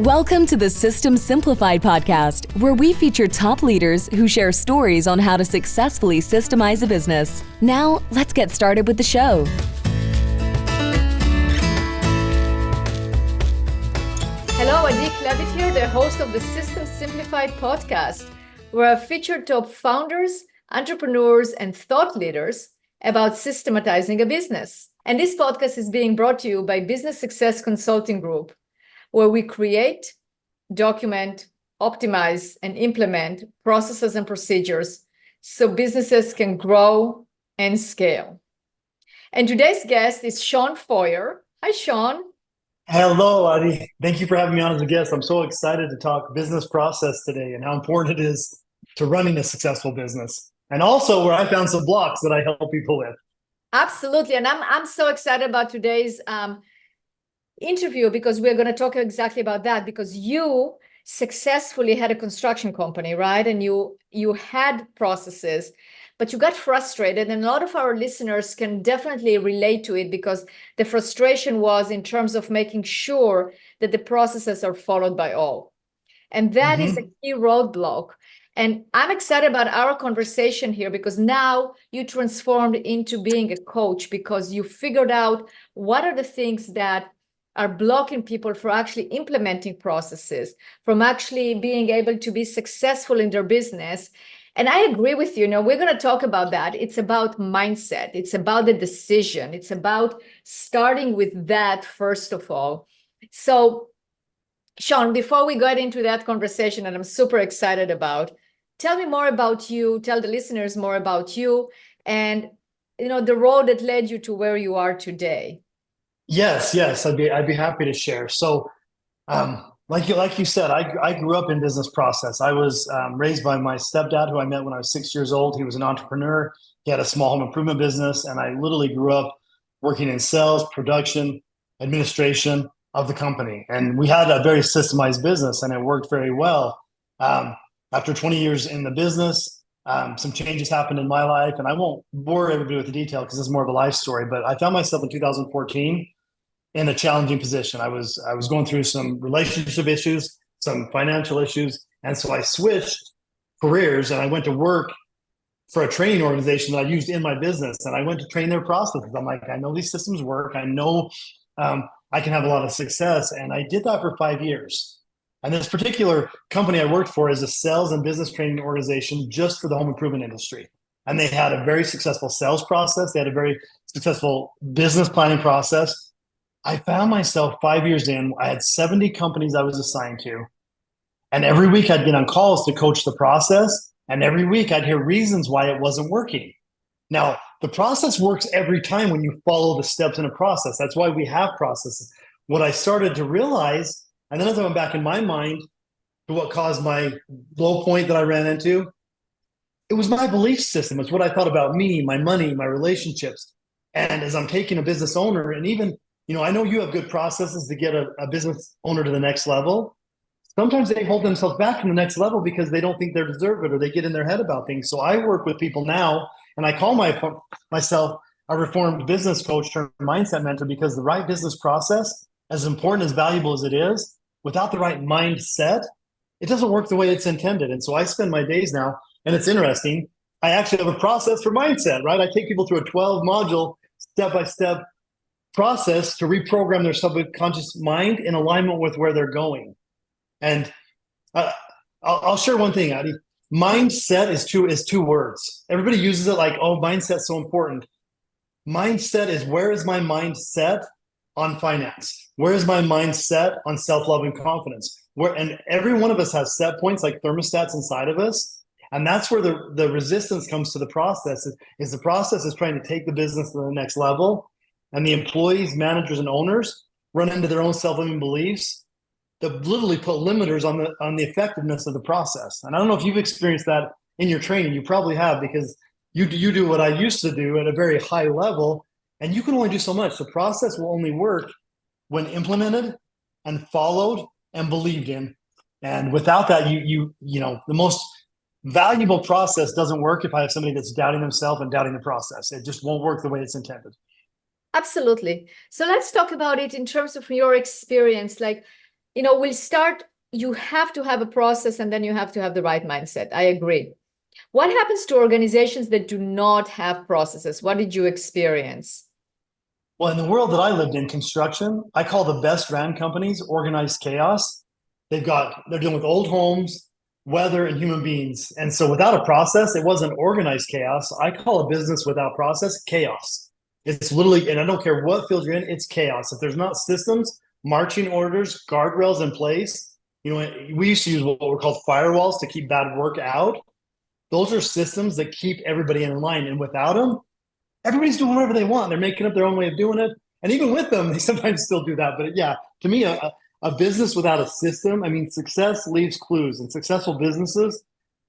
Welcome to the System Simplified podcast, where we feature top leaders who share stories on how to successfully systemize a business. Now, let's get started with the show. Hello, Adi Klevit here, the host of the System Simplified podcast, where I feature top founders, entrepreneurs, and thought leaders about systematizing a business. And this podcast is being brought to you by Business Success Consulting Group, where we create, document, optimize, and implement processes and procedures so businesses can grow and scale. And today's guest is Shawn Feurer. Hi, Shawn. Hello, Adi. Thank you for having me on as a guest. I'm so excited to talk business process today and how important it is to running a successful business. And also where I found some blocks that I help people with. Absolutely. And I'm so excited about today's interview because we're going to talk exactly about that, because you successfully had a construction company, right? And you had processes, but you got frustrated, and a lot of our listeners can definitely relate to it because the frustration was in terms of making sure that the processes are followed by all. And that is a key roadblock. And I'm excited about our conversation here because now you transformed into being a coach because you figured out what are the things that are blocking people from actually implementing processes, from actually being able to be successful in their business. And I agree with you. We're going to talk about that. It's about mindset. It's about the decision. It's about starting with that first of all. So, Shawn, before we get into that conversation that I'm super excited about, tell me more about you. Tell the listeners more about you and the road that led you to where you are today. Yes, I'd be happy to share. So, like you said, I grew up in business process. I was raised by my stepdad, who I met when I was 6 years old. He was an entrepreneur. He had a small home improvement business, and I literally grew up working in sales, production, administration of the company. And we had a very systemized business, and it worked very well. After 20 years in the business, some changes happened in my life, and I won't bore everybody with the detail because it's more of a life story. But I found myself in 2014 in a challenging position. I was going through some relationship issues, some financial issues, and so I switched careers and I went to work for a training organization that I used in my business, and I went to train their processes. I'm like, I know these systems work. I know I can have a lot of success, and I did that for 5 years. And this particular company I worked for is a sales and business training organization just for the home improvement industry. And they had a very successful sales process. They had a very successful business planning process. I found myself 5 years in, I had 70 companies I was assigned to. And every week I'd get on calls to coach the process. And every week I'd hear reasons why it wasn't working. Now, the process works every time when you follow the steps in a process. That's why we have processes. What I started to realize, and then as I went back in my mind to what caused my low point that I ran into, it was my belief system. It's what I thought about me, my money, my relationships. And as I'm taking a business owner, and even, I know you have good processes to get a business owner to the next level. Sometimes they hold themselves back from the next level because they don't think they deserve it, or they get in their head about things. So I work with people now, and I call myself a reformed business coach turned mindset mentor, because the right business process, as important, as valuable as it is, without the right mindset, it doesn't work the way it's intended. And so I spend my days now, and it's interesting, I actually have a process for mindset, right? I take people through a 12-module, step-by-step process to reprogram their subconscious mind in alignment with where they're going. And I'll share one thing, Adi. Mindset is two words. Everybody uses it like, oh, mindset's so important. Mindset is, where is my mindset on finance? Where is my mindset on self-love and confidence? And every one of us has set points like thermostats inside of us. And that's where the resistance comes to the process, is the process is trying to take the business to the next level. And the employees, managers, and owners run into their own self-limiting beliefs that literally put limiters on the effectiveness of the process. And I don't know if you've experienced that in your training. You probably have, because you do what I used to do at a very high level, and you can only do so much. The process will only work when implemented and followed and believed in. And without that, the most valuable process doesn't work if I have somebody that's doubting themselves and doubting the process. It just won't work the way it's intended. Absolutely. So let's talk about it in terms of your experience. Like, we'll start, you have to have a process and then you have to have the right mindset. I agree. What happens to organizations that do not have processes? What did you experience? Well, in the world that I lived in, construction, I call the best ran companies organized chaos. They're dealing with old homes, weather, and human beings. And so without a process, it wasn't organized chaos. I call a business without process chaos. It's literally, and I don't care what field you're in, it's chaos. If there's not systems, marching orders, guardrails in place, we used to use what were called firewalls to keep bad work out. Those are systems that keep everybody in line. And without them, everybody's doing whatever they want. They're making up their own way of doing it. And even with them, they sometimes still do that. But yeah, to me, a business without a system, I mean, success leaves clues, and successful businesses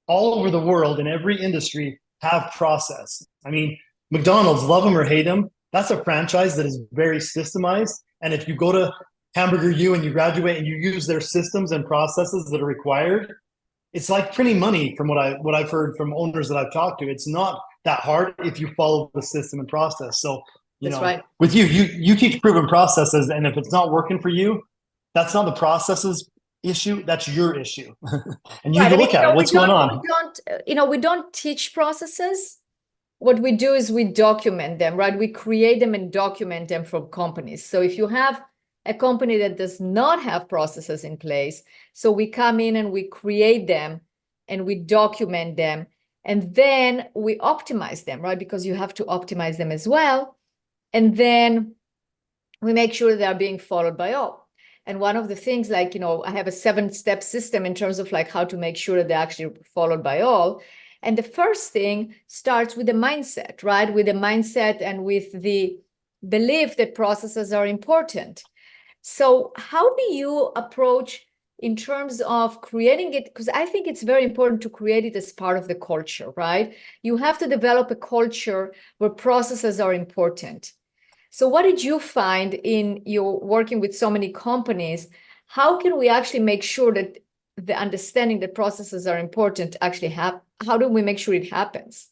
all over the world in every industry have process. I mean, McDonald's, love them or hate them, that's a franchise that is very systemized. And if you go to Hamburger U and you graduate and you use their systems and processes that are required, it's like printing money from what I've heard from owners that I've talked to. It's not that hard if you follow the system and process. So, That's right. with you teach proven processes, and if it's not working for you, that's not the processes issue, that's your issue. And you need to look at it. What's going on? We don't teach processes. What we do is we document them, right? We create them and document them from companies. So if you have a company that does not have processes in place, so we come in and we create them and we document them, and then we optimize them, right? Because you have to optimize them as well. And then we make sure they are being followed by all. And one of the things, like, I have a 7-step system in terms of like how to make sure that they're actually followed by all. And the first thing starts with the mindset, right? With the mindset and with the belief that processes are important. So how do you approach in terms of creating it? Because I think it's very important to create it as part of the culture, right? You have to develop a culture where processes are important. So what did you find in your working with so many companies? How can we actually make sure that the understanding that processes are important actually how do we make sure it happens?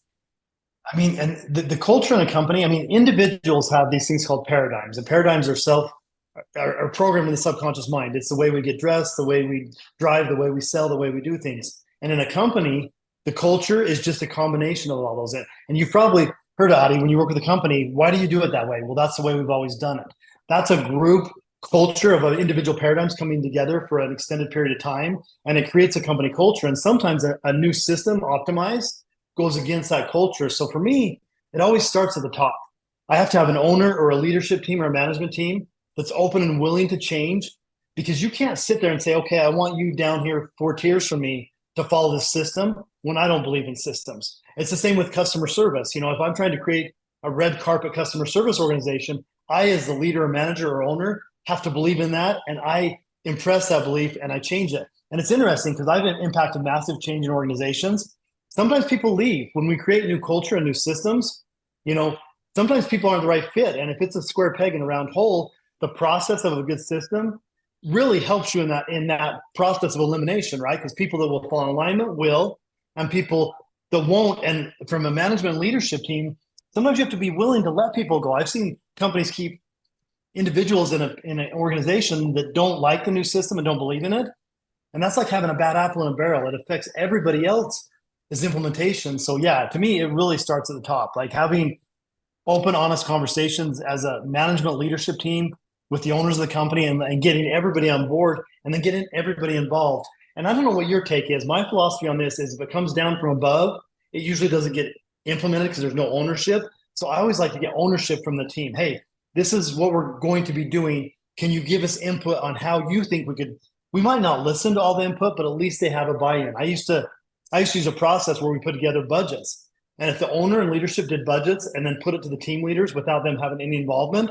I mean, and the culture in a company, I mean, individuals have these things called paradigms, and paradigms are programmed in the subconscious mind. It's the way we get dressed, the way we drive, the way we sell, the way we do things. And in a company, the culture is just a combination of all those. And you've probably heard, Adi, when you work with a company, why do you do it that way? Well, that's the way we've always done it. That's a group culture of individual paradigms coming together for an extended period of time, and it creates a company culture. And sometimes a new system optimized goes against that culture. So for me, it always starts at the top. I have to have an owner or a leadership team or a management team that's open and willing to change, because you can't sit there and say, okay, I want you down here 4 tiers from me to follow this system when I don't believe in systems. It's the same with customer service. If I'm trying to create a red carpet customer service organization, I, as the leader or manager or owner, have to believe in that, and I impress that belief and I change it. And it's interesting because I've impacted massive change in organizations. Sometimes people leave when we create new culture and new systems. Sometimes people aren't the right fit, and if it's a square peg in a round hole, the process of a good system really helps you in that process of elimination, right? Because people that will fall in alignment will, and people that won't. And from a management leadership team, sometimes you have to be willing to let people go. I've seen companies keep individuals in an organization that don't like the new system and don't believe in it. And that's like having a bad apple in a barrel. It affects everybody else's implementation. So yeah, to me, it really starts at the top, like having open, honest conversations as a management leadership team with the owners of the company, and getting everybody on board, and then getting everybody involved. And I don't know what your take is. My philosophy on this is if it comes down from above, it usually doesn't get implemented because there's no ownership. So I always like to get ownership from the team. Hey, this is what we're going to be doing. Can you give us input on how you think we might not listen to all the input, but at least they have a buy-in. I used to use a process where we put together budgets. And if the owner and leadership did budgets and then put it to the team leaders without them having any involvement,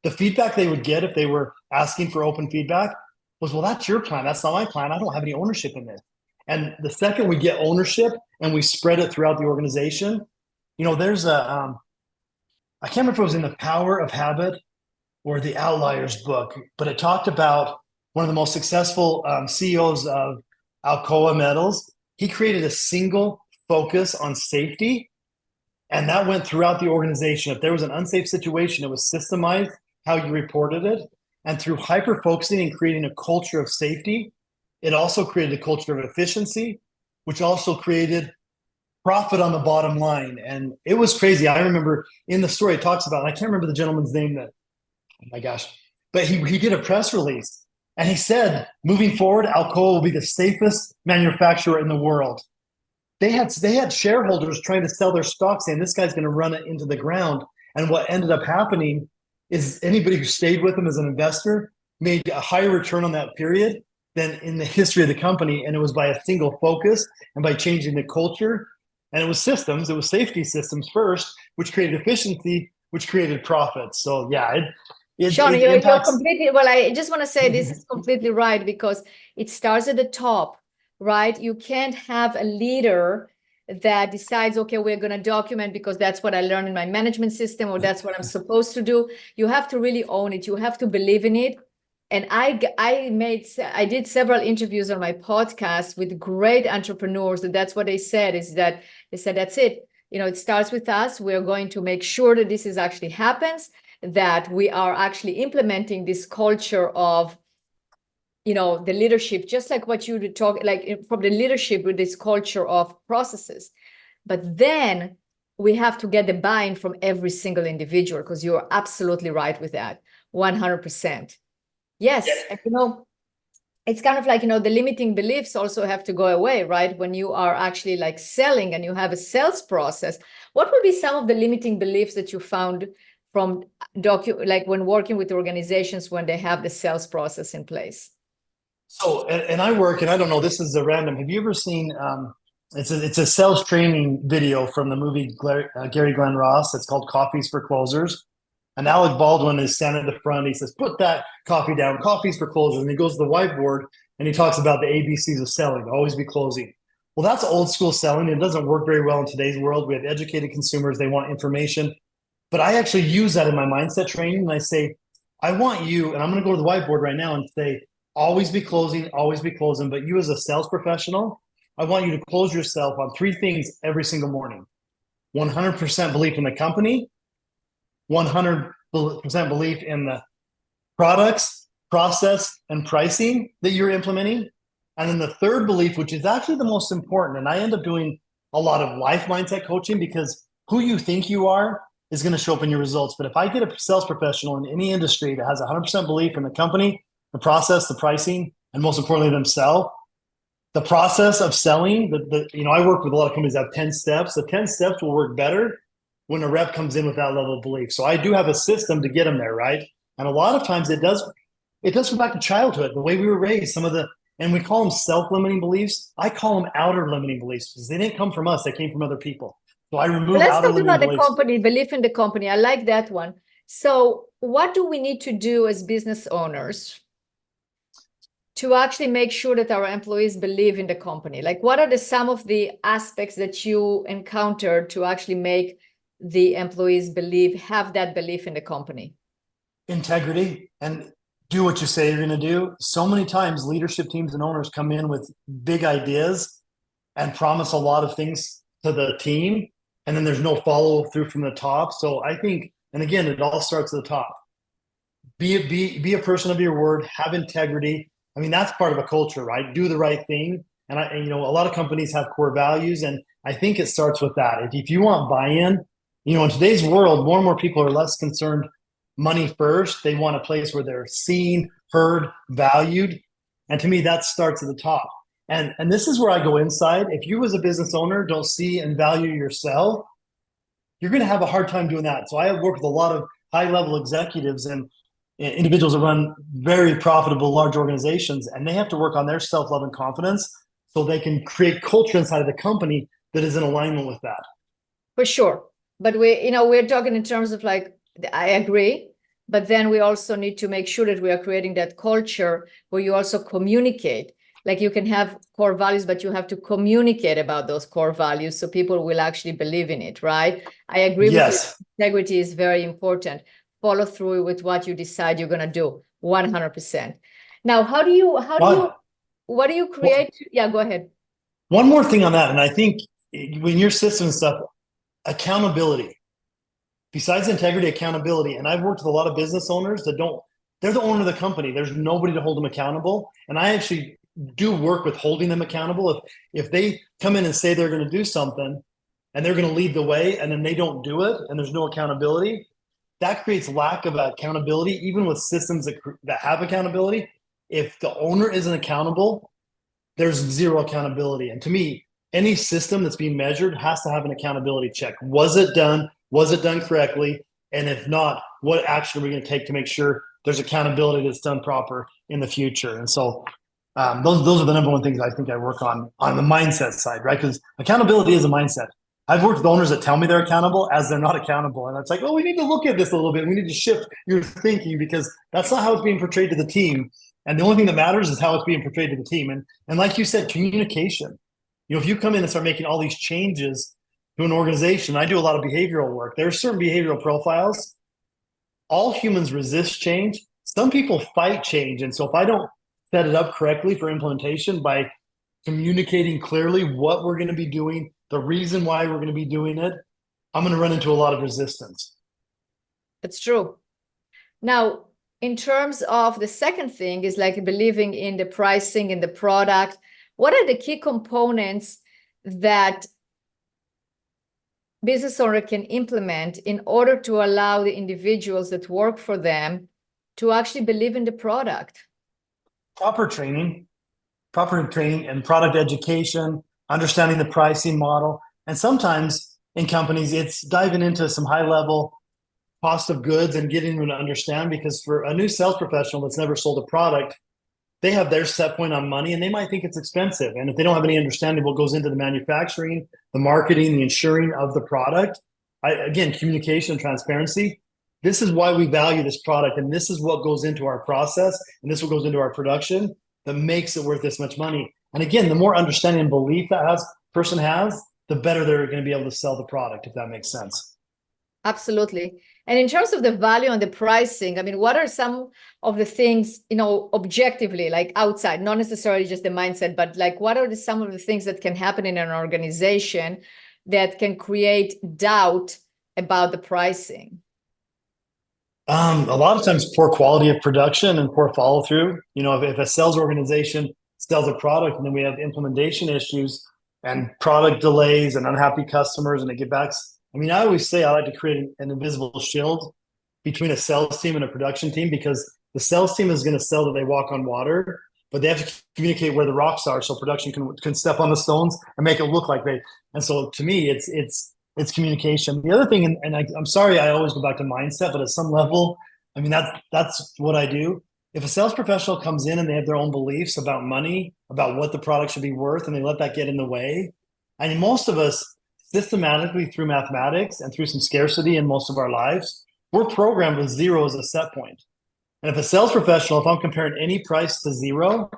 the feedback they would get if they were asking for open feedback was, well, that's your plan. That's not my plan. I don't have any ownership in this. And the second we get ownership and we spread it throughout the organization, there's I can't remember if it was in The Power of Habit or the Outliers book, but it talked about one of the most successful CEOs of Alcoa Metals. He created a single focus on safety, and that went throughout the organization. If there was an unsafe situation, it was systemized how you reported it. And through hyper focusing and creating a culture of safety, it also created a culture of efficiency, which also created profit on the bottom line. And it was crazy. I remember in the story it talks about, and I can't remember the gentleman's name that, oh my gosh, but he did a press release and he said, moving forward, Alcoa will be the safest manufacturer in the world. They had shareholders trying to sell their stock saying this guy's going to run it into the ground. And what ended up happening is anybody who stayed with him as an investor made a higher return on that period than in the history of the company. And it was by a single focus and by changing the culture. And it was systems, it was safety systems first, which created efficiency, which created profits. So yeah, Shawn, it you're impacts. completely, well, I just want to say this is completely right, because it starts at the top, right? You can't have a leader that decides, okay, we're going to document because that's what I learned in my management system, or that's what I'm supposed to do. You have to really own it. You have to believe in it. And I did several interviews on my podcast with great entrepreneurs, and that's what they said, is that they said, that's it. It starts with us. We're going to make sure that this is actually happens, that we are actually implementing this culture of, the leadership, just like what you talk, like from the leadership with this culture of processes. But then we have to get the buy-in from every single individual, because you're absolutely right with that, 100%. Yes, and, it's kind of like, the limiting beliefs also have to go away, right? When you are actually like selling and you have a sales process, what would be some of the limiting beliefs that you found from like when working with organizations when they have the sales process in place? So, and I work, and I don't know, this is a random. Have you ever seen, it's a sales training video from the movie Gary Glenn Ross. It's called Coffees for Closers. And Alec Baldwin is standing at the front. He says, put that coffee down, coffees for closers. And he goes to the whiteboard and he talks about the ABCs of selling, always be closing. Well, that's old school selling. It doesn't work very well in today's world. We have educated consumers. They want information. But I actually use that in my mindset training. And I say, I want you, and I'm going to go to the whiteboard right now and say, always be closing, always be closing. But you as a sales professional, I want you to close yourself on 3 things every single morning. 100% belief in the company, 100% belief in the products, process, and pricing that you're implementing. And then the third belief, which is actually the most important, and I end up doing a lot of life mindset coaching, because who you think you are is going to show up in your results. But if I get a sales professional in any industry that has 100% belief in the company, the process, the pricing, and most importantly, themselves, the process of selling, I work with a lot of companies that have 10 steps. The 10 steps will work better when a rep comes in with that level of belief. So I do have a system to get them there, right? And a lot of times it does go back to childhood, the way we were raised, and we call them self-limiting beliefs. I call them outer limiting beliefs, because they didn't come from us, they came from other people. So I remove outer limiting beliefs. Let's talk about the company, belief in the company. I like that one. So what do we need to do as business owners to actually make sure that our employees believe in the company? Like, what are some of the aspects that you encountered to actually make the employees have that belief in the company? Integrity, and do what you say you're going to do. So many times leadership teams and owners come in with big ideas and promise a lot of things to the team, and then there's no follow through from the top. So I think, and again, it all starts at the top. Be a person of your word, have integrity. I mean, that's part of a culture, right? Do the right thing. And a lot of companies have core values, and I think it starts with that. If you want buy-in, in today's world, more and more people are less concerned money first. They want a place where they're seen, heard, valued. And to me, that starts at the top. And this is where I go inside. If you as a business owner don't see and value yourself, you're going to have a hard time doing that. So I have worked with a lot of high-level executives and individuals that run very profitable large organizations, and they have to work on their self-love and confidence so they can create culture inside of the company that is in alignment with that. For sure. But we're talking in terms of like, I agree, but then we also need to make sure that we are creating that culture where you also communicate. Like, you can have core values, but you have to communicate about those core values so people will actually believe in it, right? I agree with you. Integrity is very important. Follow through with what you decide you're going to do, 100%. Now, what do you create? Yeah, go ahead. One more thing on that. And I think when your system stuff, accountability, besides integrity, accountability. And I've worked with a lot of business owners that don't they're the owner of the company. There's nobody to hold them accountable. And I actually do work with holding them accountable. If they come in and say they're going to do something and they're going to lead the way and then they don't do it and there's no accountability, that creates lack of accountability, even with systems that have accountability. If the owner isn't accountable, there's zero accountability. And to me, any system that's being measured has to have an accountability check. Was it done? Was it done correctly? And if not, what action are we going to take to make sure there's accountability that's done proper in the future? And so those are the number one things I think I work on the mindset side, right? Because accountability is a mindset. I've worked with owners that tell me they're accountable as they're not accountable. And it's like, well, we need to look at this a little bit. We need to shift your thinking because that's not how it's being portrayed to the team. And the only thing that matters is how it's being portrayed to the team. And like you said, communication. If you come in and start making all these changes to an organization, I do a lot of behavioral work. There are certain behavioral profiles. All humans resist change. Some people fight change. And so if I don't set it up correctly for implementation by communicating clearly what we're going to be doing, the reason why we're going to be doing it, I'm going to run into a lot of resistance. That's true. Now, in terms of the second thing is like believing in the pricing and the product. What are the key components that business owner can implement in order to allow the individuals that work for them to actually believe in the product? Proper training and product education, understanding the pricing model. And sometimes in companies, it's diving into some high level cost of goods and getting them to understand, because for a new sales professional that's never sold a product, they have their set point on money and they might think it's expensive. And if they don't have any understanding what goes into the manufacturing, the marketing, the insuring of the product, again, communication and transparency. This is why we value this product. And this is what goes into our process. And this is what goes into our production that makes it worth this much money. And again, the more understanding and belief that person has, the better they're going to be able to sell the product, if that makes sense. Absolutely. And in terms of the value and the pricing, I mean, what are some of the things, objectively, like outside, not necessarily just the mindset, but like what are some of the things that can happen in an organization that can create doubt about the pricing? A lot of times poor quality of production and poor follow through. If a sales organization sells a product and then we have implementation issues and product delays and unhappy customers and it get back. I always say I like to create an invisible shield between a sales team and a production team, because the sales team is going to sell that they walk on water, but they have to communicate where the rocks are so production can step on the stones and make it look like they. And so to me, it's communication. The other thing, and I'm sorry, I always go back to mindset, but at some level, that's what I do. If a sales professional comes in and they have their own beliefs about money, about what the product should be worth, and they let that get in the way, most of us, systematically through mathematics and through some scarcity in most of our lives, we're programmed with zero as a set point. And if a sales professional, if I'm comparing any price to zero,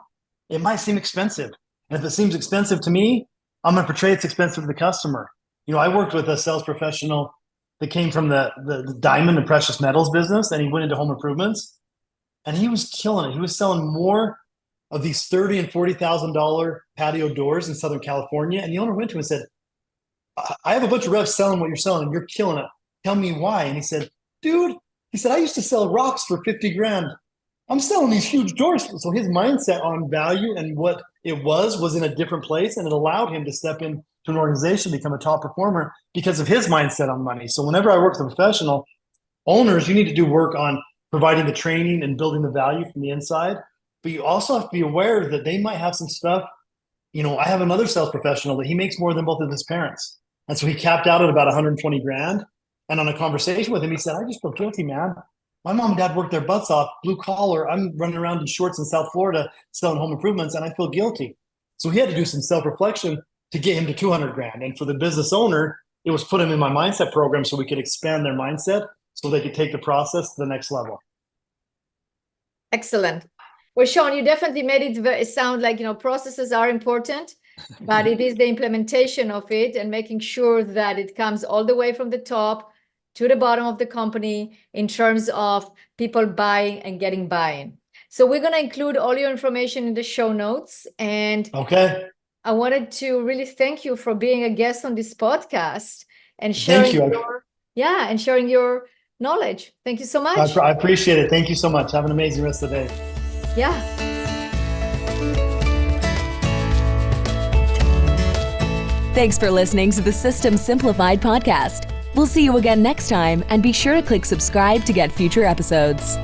it might seem expensive. And if it seems expensive to me, I'm going to portray it's expensive to the customer. I worked with a sales professional that came from the diamond and precious metals business, and he went into home improvements, and he was killing it. He was selling more of these $30,000 and $40,000 patio doors in Southern California. And the owner went to him and said, I have a bunch of reps selling what you're selling and you're killing it. Tell me why. And he said, dude, I used to sell rocks for 50 grand. I'm selling these huge doors. So his mindset on value and what it was in a different place. And it allowed him to step into an organization, become a top performer because of his mindset on money. So whenever I work with a professional, owners, you need to do work on providing the training and building the value from the inside. But you also have to be aware that they might have some stuff. I have another sales professional that he makes more than both of his parents. And so he capped out at about 120 grand. And on a conversation with him, he said, I just feel guilty, man. My mom and dad worked their butts off, blue collar. I'm running around in shorts in South Florida selling home improvements, and I feel guilty. So he had to do some self-reflection to get him to 200 grand. And for the business owner, it was put him in my mindset program so we could expand their mindset so they could take the process to the next level. Excellent. Well, Shawn, you definitely made it sound like, processes are important, but it is the implementation of it and making sure that it comes all the way from the top to the bottom of the company in terms of people buying and getting buy-in. So we're going to include all your information in the show notes. And okay, I wanted to really thank you for being a guest on this podcast and sharing sharing your knowledge. Thank you so much. I appreciate it. Thank you so much. Have an amazing rest of the day. Yeah. Thanks for listening to the System Simplified podcast. We'll see you again next time, and be sure to click subscribe to get future episodes.